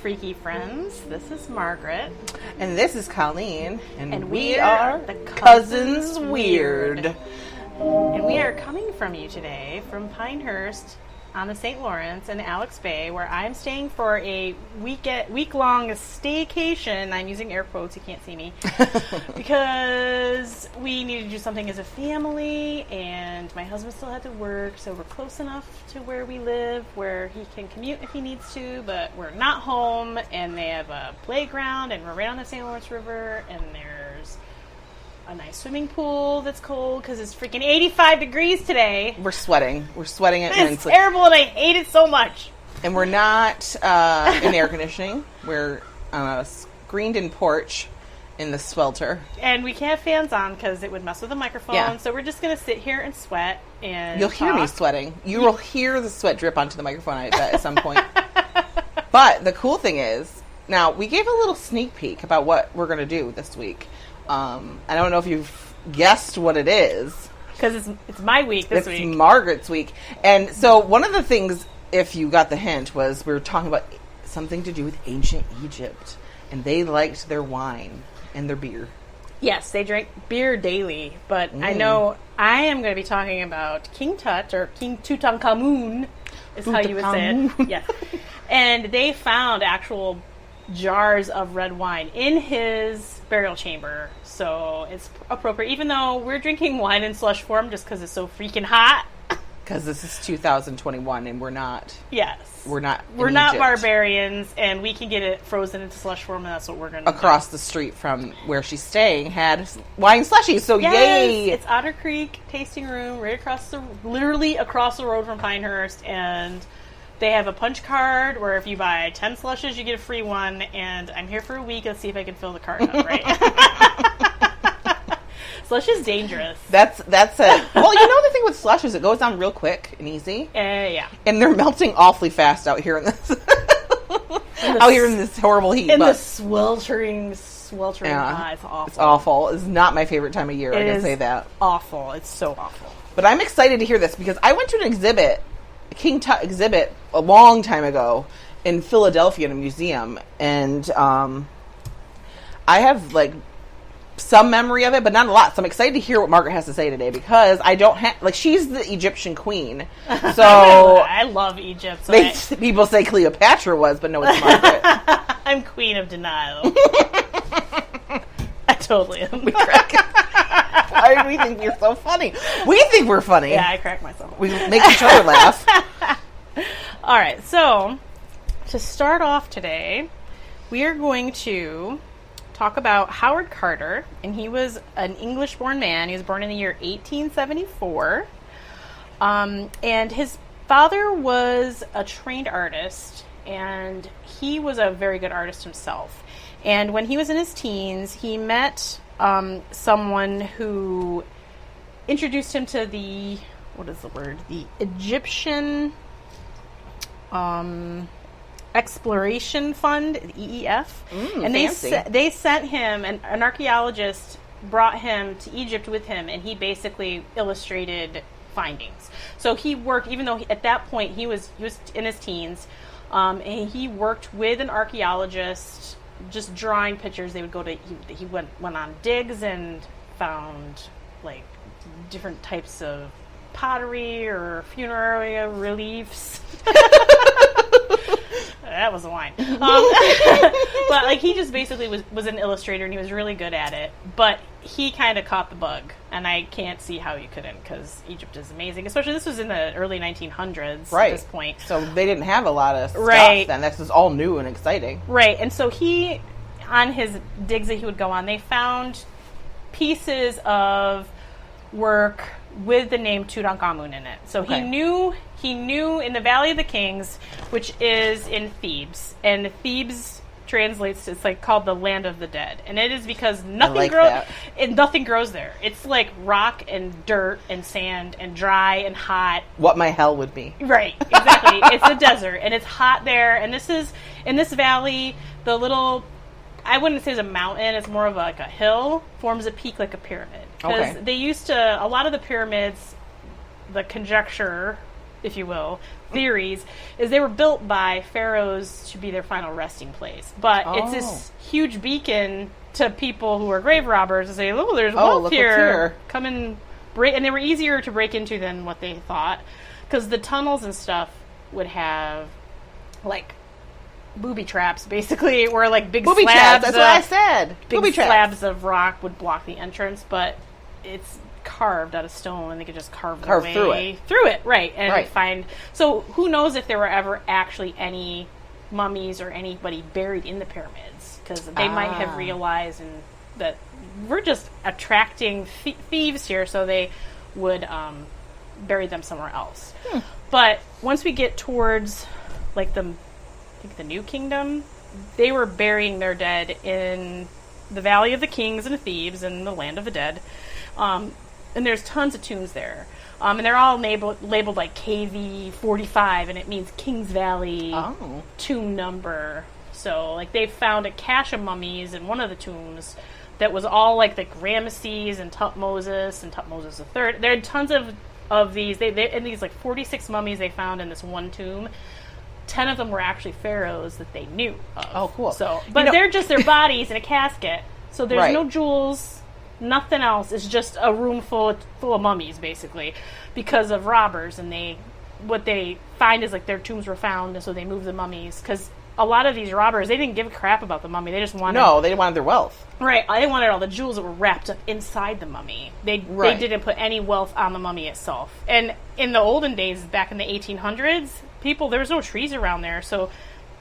Freaky Friends. This is Margaret. And this is Colleen. And we are the Cousins Weird. And we are coming from you today from Pinehurst on the St. Lawrence in Alex Bay, where I'm staying for a week-long staycation. I'm using air quotes, you can't see me. Because we needed to do something as a family, and my husband still had to work, so we're close enough to where we live, where he can commute if he needs to, but we're not home, and they have a playground, and we're right on the St. Lawrence River, and there's a nice swimming pool that's cold because it's freaking 85 degrees today. We're sweating. We're sweating it immensely. It's terrible, and I hate it so much. And we're not in air conditioning. We're on a screened-in porch in the swelter. And we can't have fans on because it would mess with the microphone. Yeah. So we're just going to sit here and sweat and You'll hear me sweating. You will hear the sweat drip onto the microphone, I bet, at some point. But the cool thing is, now, we gave a little sneak peek about what we're going to do this week. I don't know if you've guessed what it is. Because it's my week this week. It's Margaret's week. And so one of the things, if you got the hint, was we were talking about something to do with ancient Egypt. And they liked their wine and their beer. Yes, they drank beer daily. But I know I am going to be talking about King Tut, or King Tutankhamun, is how you would say it. Yes. And they found actual jars of red wine in his burial chamber, so it's appropriate, even though we're drinking wine in slush form just because it's so freaking hot. Because this is 2021 and we're not Egypt. Barbarians, and we can get it frozen into slush form, and that's what we're going to do. Across the street from where she's staying had wine slushies, so yes, yay! It's Otter Creek Tasting Room, literally across the road from Pinehurst, and they have a punch card where if you buy 10 slushes, you get a free one, and I'm here for a week. Let's see if I can fill the card up, right? Slush is dangerous. That's it. Well, you know the thing with slush is it goes down real quick and easy. Yeah. And they're melting awfully fast out here in this horrible heat. The sweltering hot. It's awful. It's awful. It's not my favorite time of year, I can say that. Awful. It's so awful. But I'm excited to hear this because I went to an exhibit, a King Tut exhibit, a long time ago in Philadelphia in a museum, and I have some memory of it, but not a lot. So I'm excited to hear what Margaret has to say today because I don't have she's the Egyptian queen. So I love Egypt. So people say Cleopatra was, but no, it's Margaret. I'm queen of denial. I totally am. We crack. Why do we think we're so funny? We think we're funny. Yeah, I crack myself. We make each other laugh. All right, so to start off today, we are going to talk about Howard Carter, and he was an English-born man. He was born in the year 1874, and his father was a trained artist, and he was a very good artist himself. And when he was in his teens, he met someone who introduced him to the Egyptian Exploration Fund, the EEF. And they sent him, an archaeologist brought him to Egypt with him, and he basically illustrated findings. So he worked, even though at that point he was in his teens, and he worked with an archaeologist just drawing pictures. They would go to, he went on digs and found different types of pottery or funerary reliefs. That was a wine. But he just basically was an illustrator, and he was really good at it. But he kind of caught the bug, and I can't see how you couldn't, because Egypt is amazing. Especially this was in the early 1900s at this point. So they didn't have a lot of stuff then. This was all new and exciting. Right, and so he, on his digs that he would go on, they found pieces of work with the name Tutankhamun in it. So he knew in the Valley of the Kings, which is in Thebes, and Thebes translates, it's called the land of the dead, and it is because nothing grows there. It's rock and dirt and sand and dry and hot. What my hell would be. Right, exactly. It's a desert, and it's hot there, and this is in this valley, the little, I wouldn't say it's a mountain, it's more of a hill, forms a peak like a pyramid. Because they used to, a lot of the pyramids, the conjecture if you will, theories, is they were built by pharaohs to be their final resting place. But it's this huge beacon to people who are grave robbers to say, "Oh, there's wealth here. Come and break." And they were easier to break into than what they thought, because the tunnels and stuff would have like booby traps, basically, where like big booby slabs. Traps. That's what I said. Big booby slabs of rock would block the entrance, but it's carved out of stone, and they could just carve their way through it, right? And find. So who knows if there were ever actually any mummies or anybody buried in the pyramids? Because they might have realized that we're just attracting thieves here, so they would bury them somewhere else. But once we get towards like the New Kingdom, they were burying their dead in the Valley of the Kings and the Thieves and the Land of the Dead. And there's tons of tombs there. And they're all labeled like KV 45, and it means King's Valley tomb number. So, like, they found a cache of mummies in one of the tombs that was all like the Ramesses and Tutmosis and Tutmosis III. There are tons of these. And these like 46 mummies they found in this one tomb. 10 of them were actually pharaohs that they knew of. Oh, cool. So, but they're just their bodies in a casket. So there's no jewels, nothing else. It's just a room full of mummies, basically, because of robbers. And what they find is like their tombs were found, and so they moved the mummies. Because a lot of these robbers, they didn't give a crap about the mummy. They just wanted... No, they wanted their wealth. Right. They wanted all the jewels that were wrapped up inside the mummy. They didn't put any wealth on the mummy itself. And in the olden days, back in the 1800s, there was no trees around there, so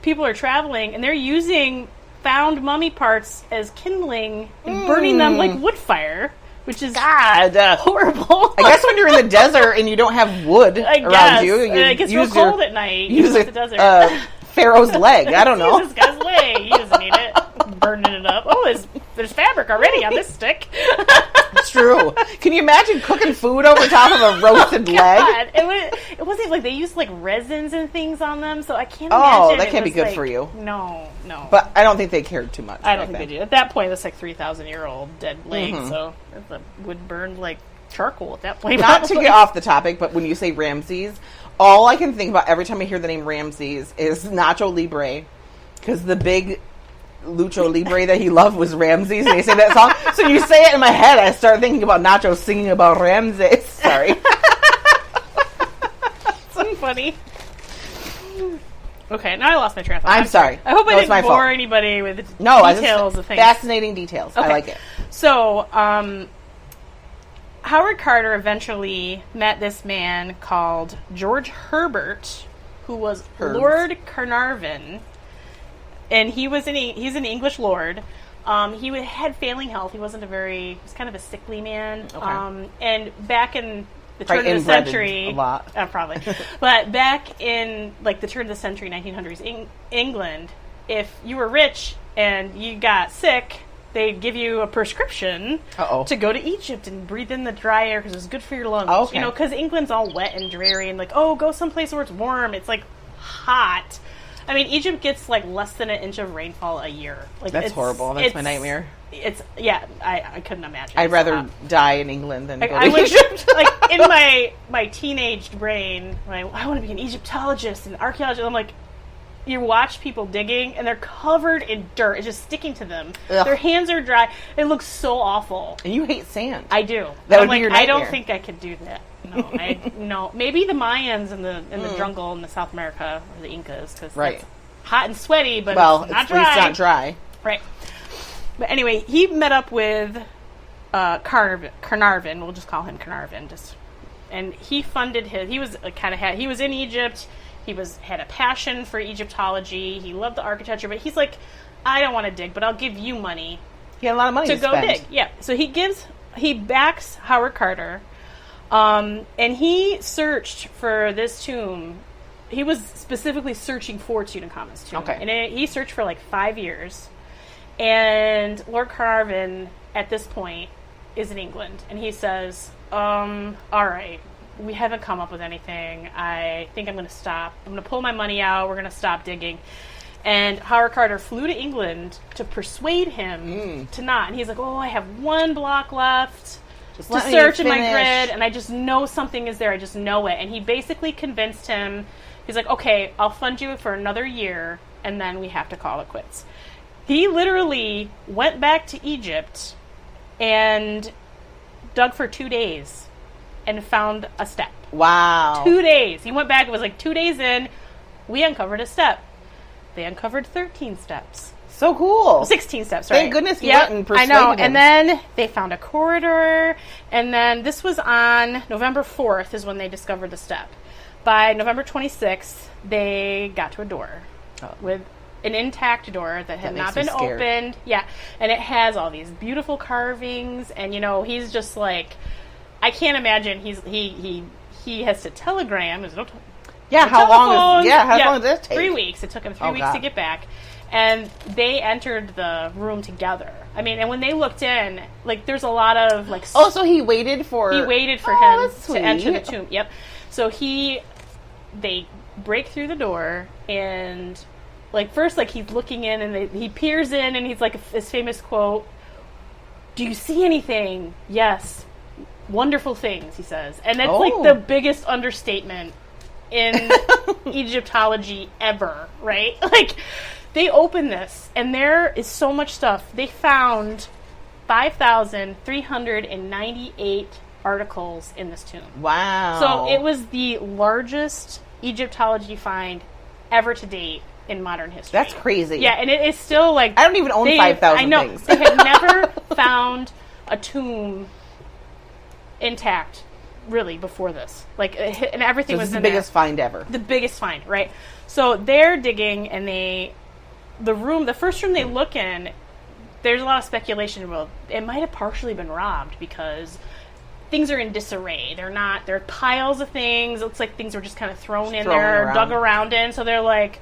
people are traveling, and they're using found mummy parts as kindling and burning them like wood fire, which is horrible. I guess when you're in the desert and you don't have wood around you, it gets real cold at night. Use the desert. Pharaoh's leg. I don't know. Use this guy's leg. He doesn't need it. Burning it up. Oh, there's fabric already on this stick. It's true. Can you imagine cooking food over top of a roasted leg? It wasn't like they used like resins and things on them, so I can't imagine. Oh, that can't be good for you. No. But I don't think they cared too much. I don't think they do. At that point, it's like 3,000-year-old dead leg, so it would burn like charcoal at that point. Not to get off the topic, but when you say Ramses, all I can think about every time I hear the name Ramses is Nacho Libre, because the big Lucho Libre that he loved was Ramses, and they say that song. So you say it in my head, I start thinking about Nacho singing about Ramses. Sorry. So funny. Okay, now I lost my train of thought. I'm sorry. I hope I didn't bore anybody with details of things. Fascinating details. Okay. I like it. So, Howard Carter eventually met this man called George Herbert, who was Lord Carnarvon, and he's an English lord. He had failing health. He was kind of a sickly man. Okay. And back in the turn of the century, a lot. Probably, but back in like the turn of the century, 1900s, England, if you were rich and you got sick, they'd give you a prescription to go to Egypt and breathe in the dry air because it was good for your lungs. Oh, okay. You know, because England's all wet and dreary, and like, go someplace where it's warm. It's like hot. I mean, Egypt gets like less than an inch of rainfall a year. Like, that's horrible. That's my nightmare. I couldn't imagine. I'd rather die in England than go to Egypt. Like in my teenaged brain, I want to be an Egyptologist and archaeologist. I'm like, you watch people digging and they're covered in dirt. It's just sticking to them. Ugh. Their hands are dry. It looks so awful. And you hate sand. I do. That would be your nightmare. I don't think I could do that. No, maybe the Mayans in the jungle in the South America, or the Incas, because it's hot and sweaty, but it's not dry. It's not dry. Right. But anyway, he met up with Carnarvon. We'll just call him Carnarvon. And he funded he was in Egypt. He had a passion for Egyptology. He loved the architecture, but he's like, I don't want to dig, but I'll give you money. He had a lot of money to go spend. Dig. Yeah. So he backs Howard Carter, and he searched for this tomb. He was specifically searching for Tutankhamun's tomb. Okay. And he searched for like 5 years. And Lord Carnarvon, at this point, is in England. And he says, all right, we haven't come up with anything. I think I'm going to stop. I'm going to pull my money out. We're going to stop digging. And Howard Carter flew to England to persuade him to not. And he's like, I have one block left. Just to let me search in my finish. grid, and I just know something is there. I just know it. And he basically convinced him. He's like, okay, I'll fund you for another year, and then we have to call it quits. He literally went back to Egypt and dug for 2 days and found a step. Wow. 2 days. He went back. It was like 2 days in. We uncovered a step. They uncovered 13 steps. So cool. 16 steps, right? Thank goodness he went and I persuaded know. him. And then they found a corridor. And then this was on November 4th is when they discovered the step. By November 26th, they got to a door with an intact door that had not been opened. Yeah. And it has all these beautiful carvings. And, you know, he's just like, I can't imagine he has to telegram. There's no how long did that take? 3 weeks. It took him 3 weeks to get back. And they entered the room together. I mean, and when they looked in, like, there's a lot of, like... Oh, so he waited for... He waited for him to enter the tomb. Yep. So they break through the door, and, like, first, like, he's looking in, and he peers in, and he's, like, his famous quote, "Do you see anything?" "Yes. Wonderful things," he says. And that's, like, the biggest understatement in Egyptology ever, right? Like... They opened this, and there is so much stuff. They found 5,398 articles in this tomb. Wow. So it was the largest Egyptology find ever to date in modern history. That's crazy. Yeah, and it is still like... I don't even own 5,000 I know. things. They had never found a tomb intact, really, before this. Like, and everything was in there. The biggest find ever. The biggest find, right? So they're digging, and the first room they look in, there's a lot of speculation. Well, it might have partially been robbed because things are in disarray. There are piles of things. It looks like things were just kind of thrown in there, dug around in. So they're like,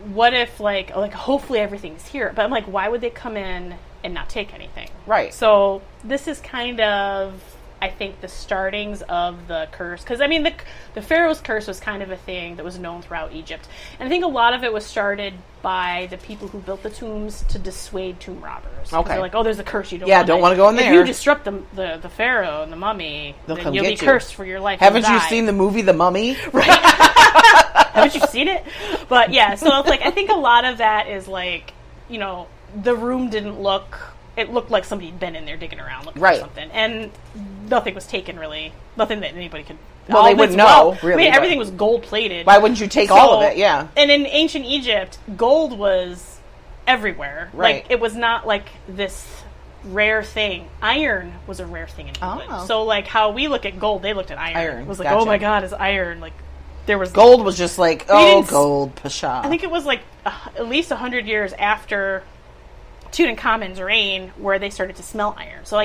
what if, like hopefully everything's here. But I'm like, why would they come in and not take anything? Right. So this is kind of, I think, the startings of the curse. Because, I mean, the Pharaoh's curse was kind of a thing that was known throughout Egypt. And I think a lot of it was started by the people who built the tombs to dissuade tomb robbers. Okay. They're like, oh, there's a curse. You don't want to go in there. If you disrupt the Pharaoh and the mummy, then you'll be cursed for your life. Haven't you seen the movie The Mummy? Right. Haven't you seen it? But, yeah, so it's like, I think a lot of that is like, you know, the room didn't look... It looked like somebody had been in there digging around looking for something. And nothing was taken, really. Nothing that anybody could... Well, they wouldn't know, really. I mean, everything was gold-plated. Why wouldn't you take all of it? Yeah. And in ancient Egypt, gold was everywhere. Right. Like, it was not like this rare thing. Iron was a rare thing in England. Oh. So, like, how we look at gold, they looked at iron. It was like, oh my God, it's iron. Like, there was... Gold was just like, gold, pasha. I think it was like at least 100 years after Tutankhamun's reign where they started to smelt iron. So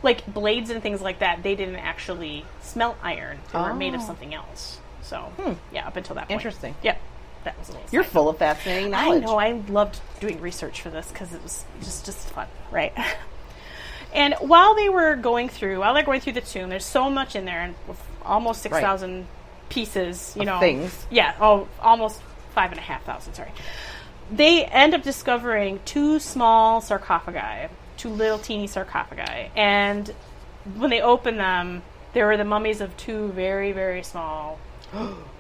like blades and things like that, they didn't actually smelt iron. They were made of something else. So yeah, up until that point. Interesting. Yeah, that was a little. You're full of fascinating knowledge. I know. I loved doing research for this because it was just fun, right? And while they're going through the tomb, there's so much in there, and almost 6,000 pieces. You know, things. Yeah. Oh, almost 5,500. Sorry. They end up discovering two small sarcophagi, two little teeny sarcophagi. And when they open them, there were the mummies of two very, very small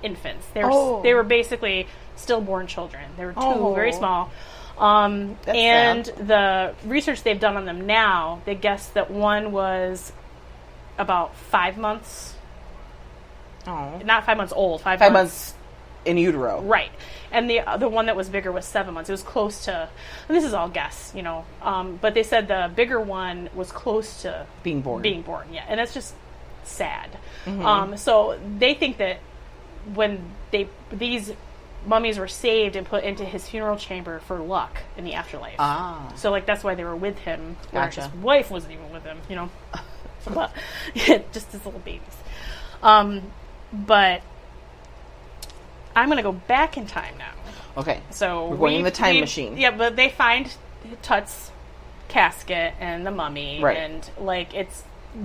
infants. They were basically stillborn children. They were two very small. And sad. The research they've done on them now, they guess that one was about 5 months. Oh. Not 5 months old. 5 months in utero. Right. And the one that was bigger was 7 months. It was close to, and this is all guess, you know, but they said the bigger one was close to being born, yeah. And that's just sad. Mm-hmm. So they think that when these mummies were saved and put into his funeral chamber for luck in the afterlife. Ah. So, like, that's why they were with him. Gotcha. Where his wife wasn't even with him, you know. But, just his little babies. But I'm going to go back in time now. Okay. So we're going in the time machine. Yeah, but they find Tut's casket and the mummy. Right. And, like, it's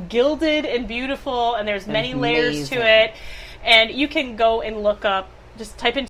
gilded and beautiful, and there's many layers to it. And you can go and look up, just type in